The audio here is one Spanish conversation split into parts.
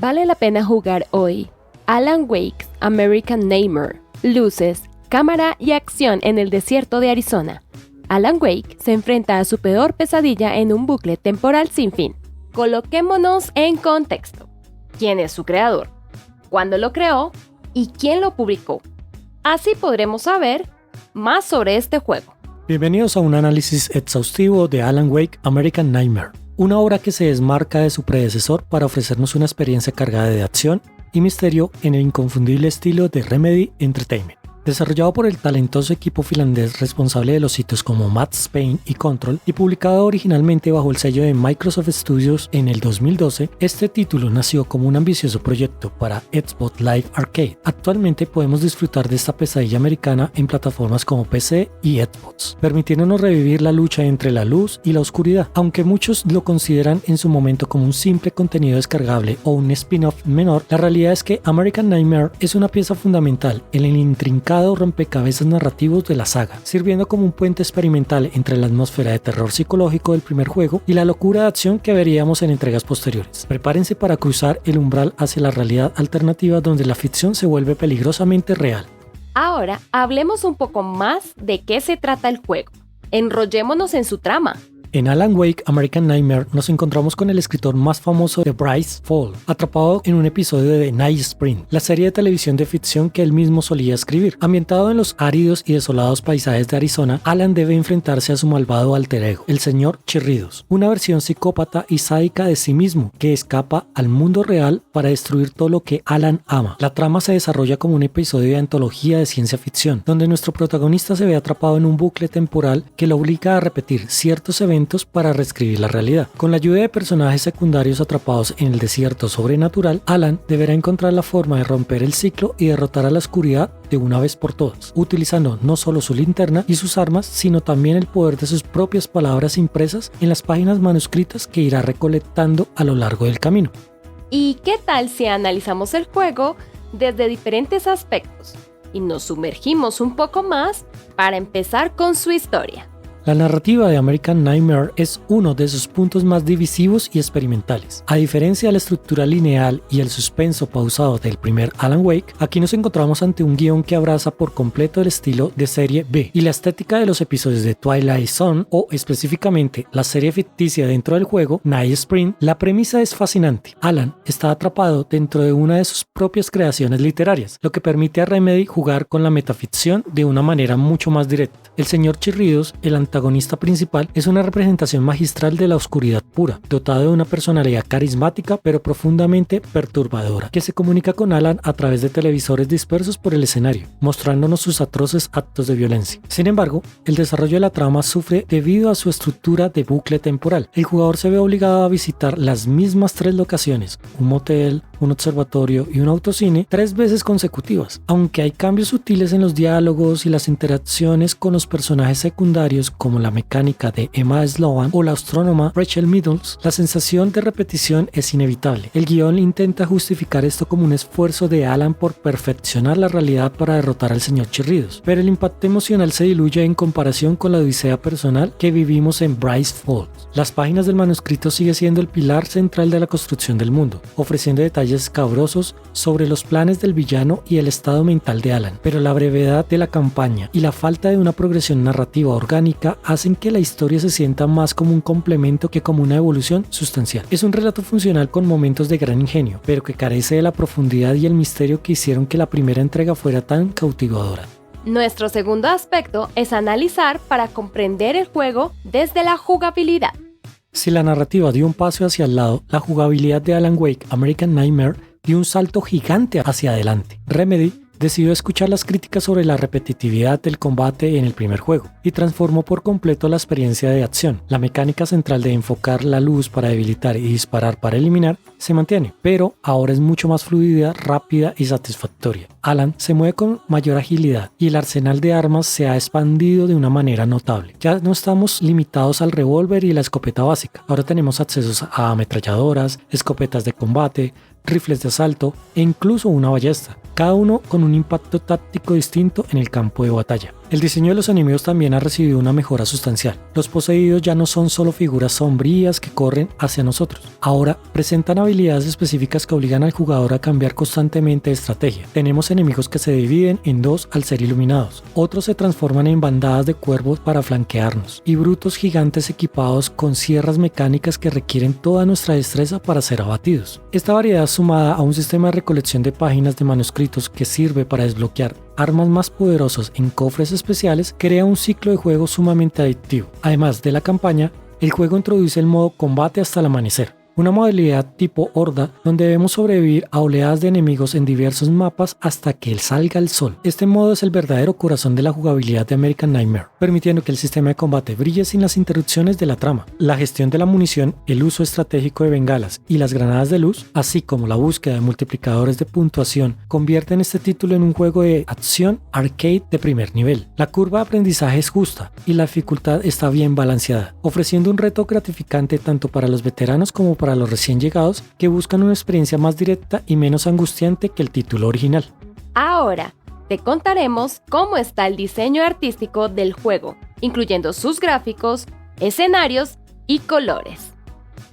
Vale la pena jugar hoy. Alan Wake, American Nightmare. Luces, cámara y acción en el desierto de Arizona. Alan Wake se enfrenta a su peor pesadilla en un bucle temporal sin fin. Coloquémonos en contexto. ¿Quién es su creador? ¿Cuándo lo creó? ¿Y quién lo publicó? Así podremos saber más sobre este juego. Bienvenidos a un análisis exhaustivo de Alan Wake American Nightmare, una obra que se desmarca de su predecesor para ofrecernos una experiencia cargada de acción y misterio en el inconfundible estilo de Remedy Entertainment. Desarrollado por el talentoso equipo finlandés responsable de los sitios como Max Payne y Control y publicado originalmente bajo el sello de Microsoft Studios en el 2012, este título nació como un ambicioso proyecto para Xbox Live Arcade. Actualmente podemos disfrutar de esta pesadilla americana en plataformas como PC y Xbox, permitiéndonos revivir la lucha entre la luz y la oscuridad. Aunque muchos lo consideran en su momento como un simple contenido descargable o un spin-off menor, la realidad es que American Nightmare es una pieza fundamental en el intrincado rompecabezas narrativos de la saga, sirviendo como un puente experimental entre la atmósfera de terror psicológico del primer juego y la locura de acción que veríamos en entregas posteriores. Prepárense para cruzar el umbral hacia la realidad alternativa donde la ficción se vuelve peligrosamente real. Ahora hablemos un poco más de qué se trata el juego. Enrollémonos en su trama. En Alan Wake American Nightmare nos encontramos con el escritor más famoso de Bryce Fall, atrapado en un episodio de Night Sprint, la serie de televisión de ficción que él mismo solía escribir. Ambientado en los áridos y desolados paisajes de Arizona, Alan debe enfrentarse a su malvado alter ego, el señor Chirridos, una versión psicópata y sádica de sí mismo que escapa al mundo real para destruir todo lo que Alan ama. La trama se desarrolla como un episodio de antología de ciencia ficción, donde nuestro protagonista se ve atrapado en un bucle temporal que lo obliga a repetir ciertos eventos para reescribir la realidad. Con la ayuda de personajes secundarios atrapados en el desierto sobrenatural, Alan deberá encontrar la forma de romper el ciclo y derrotar a la oscuridad de una vez por todas, utilizando no solo su linterna y sus armas, sino también el poder de sus propias palabras impresas en las páginas manuscritas que irá recolectando a lo largo del camino. ¿Y qué tal si analizamos el juego desde diferentes aspectos y nos sumergimos un poco más para empezar con su historia? La narrativa de American Nightmare es uno de sus puntos más divisivos y experimentales. A diferencia de la estructura lineal y el suspenso pausado del primer Alan Wake, aquí nos encontramos ante un guión que abraza por completo el estilo de serie B y la estética de los episodios de Twilight Zone o específicamente la serie ficticia dentro del juego, Night Sprint. La premisa es fascinante. Alan está atrapado dentro de una de sus propias creaciones literarias, lo que permite a Remedy jugar con la metaficción de una manera mucho más directa. El señor Chirridos, el antagonista principal, es una representación magistral de la oscuridad pura, dotado de una personalidad carismática pero profundamente perturbadora, que se comunica con Alan a través de televisores dispersos por el escenario, mostrándonos sus atroces actos de violencia. Sin embargo, el desarrollo de la trama sufre debido a su estructura de bucle temporal. El jugador se ve obligado a visitar las mismas 3 locaciones, un motel, un observatorio y un autocine, 3 veces consecutivas. Aunque hay cambios sutiles en los diálogos y las interacciones con los personajes secundarios como la mecánica de Emma Sloan o la astrónoma Rachel Meadows, la sensación de repetición es inevitable. El guión intenta justificar esto como un esfuerzo de Alan por perfeccionar la realidad para derrotar al señor Chirridos, pero el impacto emocional se diluye en comparación con la odisea personal que vivimos en Bryce Falls. Las páginas del manuscrito sigue siendo el pilar central de la construcción del mundo, ofreciendo detalles escabrosos sobre los planes del villano y el estado mental de Alan, pero la brevedad de la campaña y la falta de una progresión narrativa orgánica hacen que la historia se sienta más como un complemento que como una evolución sustancial. Es un relato funcional con momentos de gran ingenio, pero que carece de la profundidad y el misterio que hicieron que la primera entrega fuera tan cautivadora. Nuestro segundo aspecto es analizar para comprender el juego desde la jugabilidad. Si la narrativa dio un paso hacia el lado, la jugabilidad de Alan Wake American Nightmare dio un salto gigante hacia adelante. Remedy decidió escuchar las críticas sobre la repetitividad del combate en el primer juego y transformó por completo la experiencia de acción. La mecánica central de enfocar la luz para debilitar y disparar para eliminar se mantiene, pero ahora es mucho más fluida, rápida y satisfactoria. Alan se mueve con mayor agilidad y el arsenal de armas se ha expandido de una manera notable. Ya no estamos limitados al revólver y la escopeta básica. Ahora tenemos accesos a ametralladoras, escopetas de combate, rifles de asalto e incluso una ballesta, cada uno con un impacto táctico distinto en el campo de batalla. El diseño de los enemigos también ha recibido una mejora sustancial. Los poseídos ya no son solo figuras sombrías que corren hacia nosotros. Ahora presentan habilidades específicas que obligan al jugador a cambiar constantemente de estrategia. Tenemos enemigos que se dividen en dos al ser iluminados. Otros se transforman en bandadas de cuervos para flanquearnos. Y brutos gigantes equipados con sierras mecánicas que requieren toda nuestra destreza para ser abatidos. Esta variedad, sumada a un sistema de recolección de páginas de manuscritos que sirve para desbloquear armas más poderosos en cofres especiales, crea un ciclo de juego sumamente adictivo. Además de la campaña, el juego introduce el modo combate hasta el amanecer, una modalidad tipo horda donde debemos sobrevivir a oleadas de enemigos en diversos mapas hasta que salga el sol. Este modo es el verdadero corazón de la jugabilidad de American Nightmare, permitiendo que el sistema de combate brille sin las interrupciones de la trama. La gestión de la munición, el uso estratégico de bengalas y las granadas de luz, así como la búsqueda de multiplicadores de puntuación, convierten este título en un juego de acción arcade de primer nivel. La curva de aprendizaje es justa y la dificultad está bien balanceada, ofreciendo un reto gratificante tanto para los veteranos como para los recién llegados que buscan una experiencia más directa y menos angustiante que el título original. Ahora, te contaremos cómo está el diseño artístico del juego, incluyendo sus gráficos, escenarios y colores.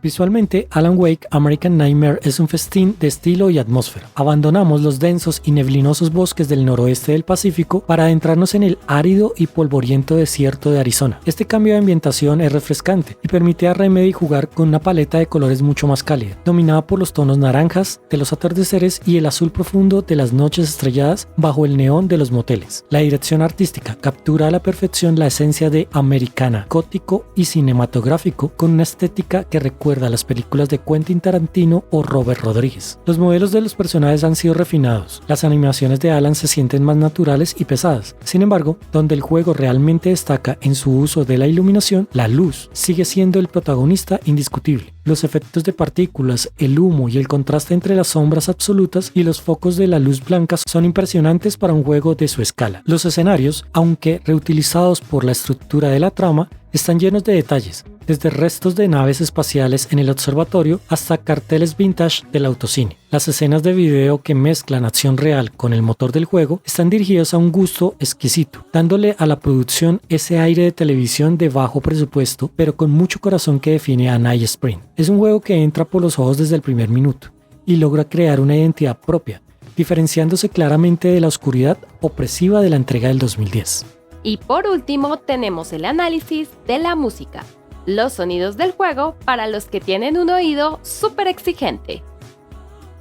Visualmente, Alan Wake American Nightmare es un festín de estilo y atmósfera. Abandonamos los densos y neblinosos bosques del noroeste del Pacífico para adentrarnos en el árido y polvoriento desierto de Arizona. Este cambio de ambientación es refrescante y permite a Remedy jugar con una paleta de colores mucho más cálida, dominada por los tonos naranjas de los atardeceres y el azul profundo de las noches estrelladas bajo el neón de los moteles. La dirección artística captura a la perfección la esencia de americana, gótico y cinematográfico, con una estética que recuerda a las películas de Quentin Tarantino o Robert Rodríguez. Los modelos de los personajes han sido refinados, las animaciones de Alan se sienten más naturales y pesadas. Sin embargo, donde el juego realmente destaca en su uso de la iluminación, la luz sigue siendo el protagonista indiscutible. Los efectos de partículas, el humo y el contraste entre las sombras absolutas y los focos de la luz blanca son impresionantes para un juego de su escala. Los escenarios, aunque reutilizados por la estructura de la trama, están llenos de detalles, desde restos de naves espaciales en el observatorio hasta carteles vintage del autocine. Las escenas de video que mezclan acción real con el motor del juego están dirigidas a un gusto exquisito, dándole a la producción ese aire de televisión de bajo presupuesto, pero con mucho corazón que define a Night Springs. Es un juego que entra por los ojos desde el primer minuto y logra crear una identidad propia, diferenciándose claramente de la oscuridad opresiva de la entrega del 2010. Y por último tenemos el análisis de la música, los sonidos del juego para los que tienen un oído súper exigente.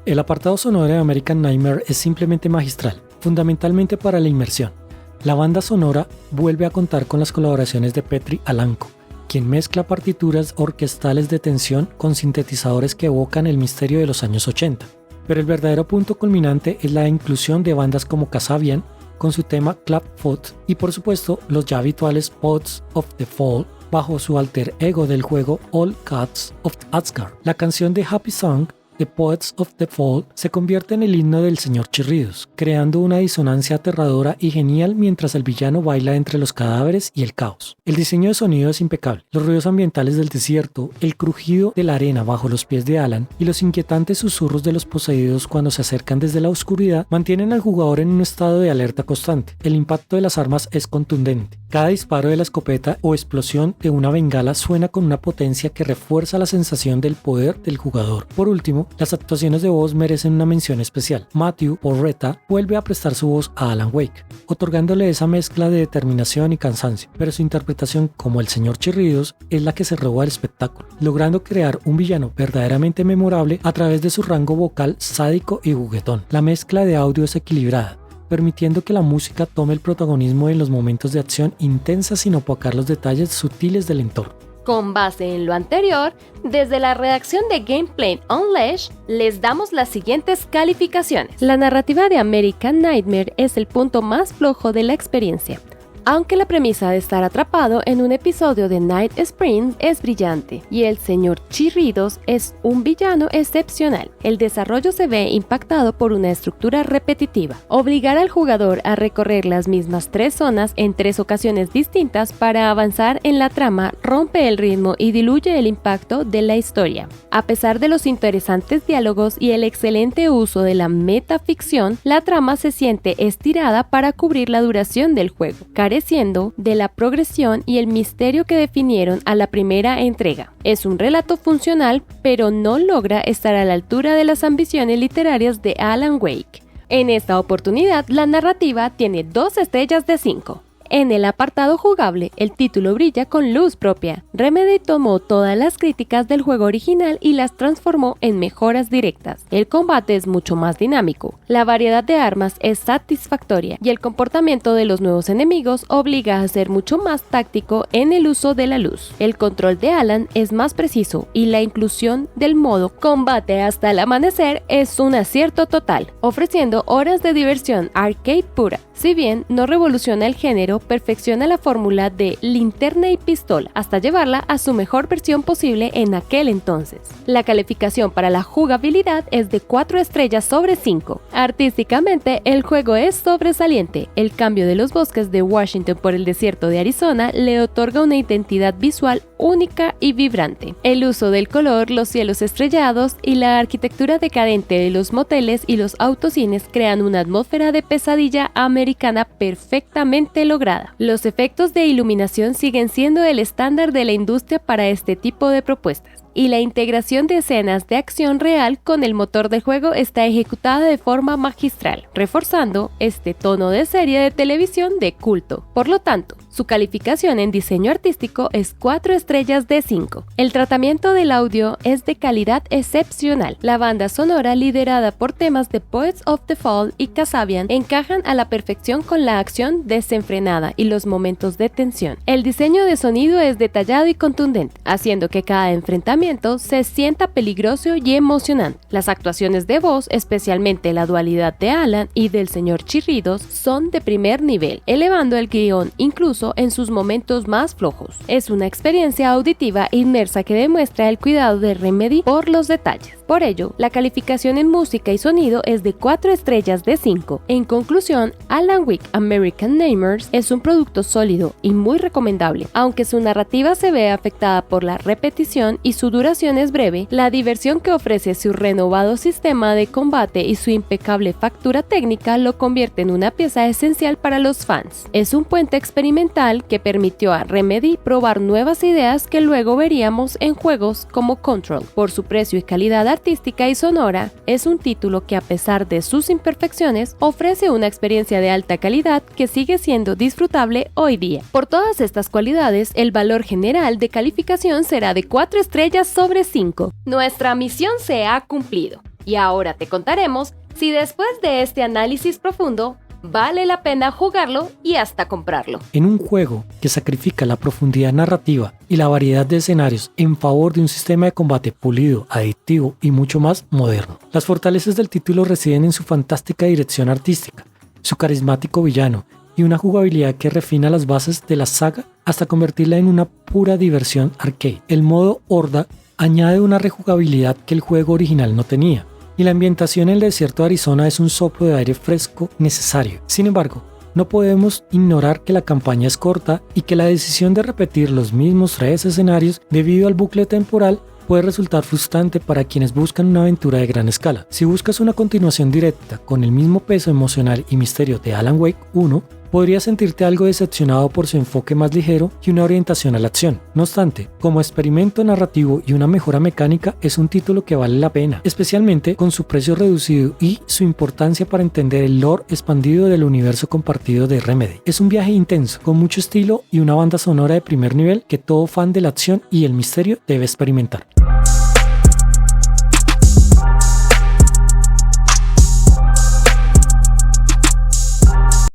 El apartado sonoro de American Nightmare es simplemente magistral, fundamentalmente para la inmersión. La banda sonora vuelve a contar con las colaboraciones de Petri Alanko, quien mezcla partituras orquestales de tensión con sintetizadores que evocan el misterio de los años 80. Pero el verdadero punto culminante es la inclusión de bandas como Kasabian, con su tema Clapfoot, y por supuesto los ya habituales Poets of the Fall bajo su alter ego del juego All Gods of Asgard. La canción de Happy Song, The Poets of the Fall, se convierte en el himno del Señor Chirridos, creando una disonancia aterradora y genial mientras el villano baila entre los cadáveres y el caos. El diseño de sonido es impecable. Los ruidos ambientales del desierto, el crujido de la arena bajo los pies de Alan y los inquietantes susurros de los poseídos cuando se acercan desde la oscuridad mantienen al jugador en un estado de alerta constante. El impacto de las armas es contundente. Cada disparo de la escopeta o explosión de una bengala suena con una potencia que refuerza la sensación del poder del jugador. Por último, las actuaciones de voz merecen una mención especial. Matthew Porretta vuelve a prestar su voz a Alan Wake, otorgándole esa mezcla de determinación y cansancio, pero su interpretación como el Señor Chirridos es la que se roba el espectáculo, logrando crear un villano verdaderamente memorable a través de su rango vocal sádico y juguetón. La mezcla de audio es equilibrada, permitiendo que la música tome el protagonismo en los momentos de acción intensa sin opacar los detalles sutiles del entorno. Con base en lo anterior, desde la redacción de Gameplay Unleashed, les damos las siguientes calificaciones. La narrativa de American Nightmare es el punto más flojo de la experiencia, aunque la premisa de estar atrapado en un episodio de Night Springs es brillante y el señor Chirridos es un villano excepcional. El desarrollo se ve impactado por una estructura repetitiva. Obligar al jugador a recorrer las mismas 3 zonas en 3 ocasiones distintas para avanzar en la trama rompe el ritmo y diluye el impacto de la historia. A pesar de los interesantes diálogos y el excelente uso de la metaficción, la trama se siente estirada para cubrir la duración del juego. Carece careciendo de la progresión y el misterio que definieron a la primera entrega. Es un relato funcional, pero no logra estar a la altura de las ambiciones literarias de Alan Wake. En esta oportunidad, la narrativa tiene 2 estrellas de 5. En el apartado jugable, el título brilla con luz propia. Remedy tomó todas las críticas del juego original y las transformó en mejoras directas. El combate es mucho más dinámico, la variedad de armas es satisfactoria y el comportamiento de los nuevos enemigos obliga a ser mucho más táctico en el uso de la luz. El control de Alan es más preciso y la inclusión del modo combate hasta el amanecer es un acierto total, ofreciendo horas de diversión arcade pura. Si bien no revoluciona el género, perfecciona la fórmula de linterna y pistola hasta llevarla a su mejor versión posible en aquel entonces. La calificación para la jugabilidad es de 4 estrellas sobre 5. Artísticamente, el juego es sobresaliente. El cambio de los bosques de Washington por el desierto de Arizona le otorga una identidad visual única y vibrante. El uso del color, los cielos estrellados y la arquitectura decadente de los moteles y los autocines crean una atmósfera de pesadilla americana perfectamente lograda. Los efectos de iluminación siguen siendo el estándar de la industria para este tipo de propuestas, y la integración de escenas de acción real con el motor del juego está ejecutada de forma magistral, reforzando este tono de serie de televisión de culto. Por lo tanto, su calificación en diseño artístico es 4 estrellas de 5. El tratamiento del audio es de calidad excepcional. La banda sonora, liderada por temas de Poets of the Fall y Kasabian, encajan a la perfección con la acción desenfrenada y los momentos de tensión. El diseño de sonido es detallado y contundente, haciendo que cada enfrentamiento se sienta peligroso y emocionante. Las actuaciones de voz, especialmente la dualidad de Alan y del señor Chirridos, son de primer nivel, elevando el guión incluso en sus momentos más flojos. Es una experiencia auditiva inmersa que demuestra el cuidado de Remedy por los detalles. Por ello, la calificación en música y sonido es de 4 estrellas de 5. En conclusión, Alan Wake American Nightmares es un producto sólido y muy recomendable. Aunque su narrativa se ve afectada por la repetición y su duración es breve, la diversión que ofrece su renovado sistema de combate y su impecable factura técnica lo convierte en una pieza esencial para los fans. Es un puente experimental que permitió a Remedy probar nuevas ideas que luego veríamos en juegos como Control. Por su precio y calidad artística y sonora, es un título que, a pesar de sus imperfecciones, ofrece una experiencia de alta calidad que sigue siendo disfrutable hoy día. Por todas estas cualidades, el valor general de calificación será de 4 estrellas sobre 5. Nuestra misión se ha cumplido y ahora te contaremos si después de este análisis profundo vale la pena jugarlo y hasta comprarlo. En un juego que sacrifica la profundidad narrativa y la variedad de escenarios en favor de un sistema de combate pulido, adictivo y mucho más moderno, las fortalezas del título residen en su fantástica dirección artística, su carismático villano y una jugabilidad que refina las bases de la saga hasta convertirla en una pura diversión arcade. El modo Horda añade una rejugabilidad que el juego original no tenía, y la ambientación en el desierto de Arizona es un soplo de aire fresco necesario. Sin embargo, no podemos ignorar que la campaña es corta y que la decisión de repetir los mismos 3 escenarios debido al bucle temporal puede resultar frustrante para quienes buscan una aventura de gran escala. Si buscas una continuación directa con el mismo peso emocional y misterio de Alan Wake 1, podrías sentirte algo decepcionado por su enfoque más ligero y una orientación a la acción. No obstante, como experimento narrativo y una mejora mecánica, es un título que vale la pena, especialmente con su precio reducido y su importancia para entender el lore expandido del universo compartido de Remedy. Es un viaje intenso, con mucho estilo y una banda sonora de primer nivel que todo fan de la acción y el misterio debe experimentar.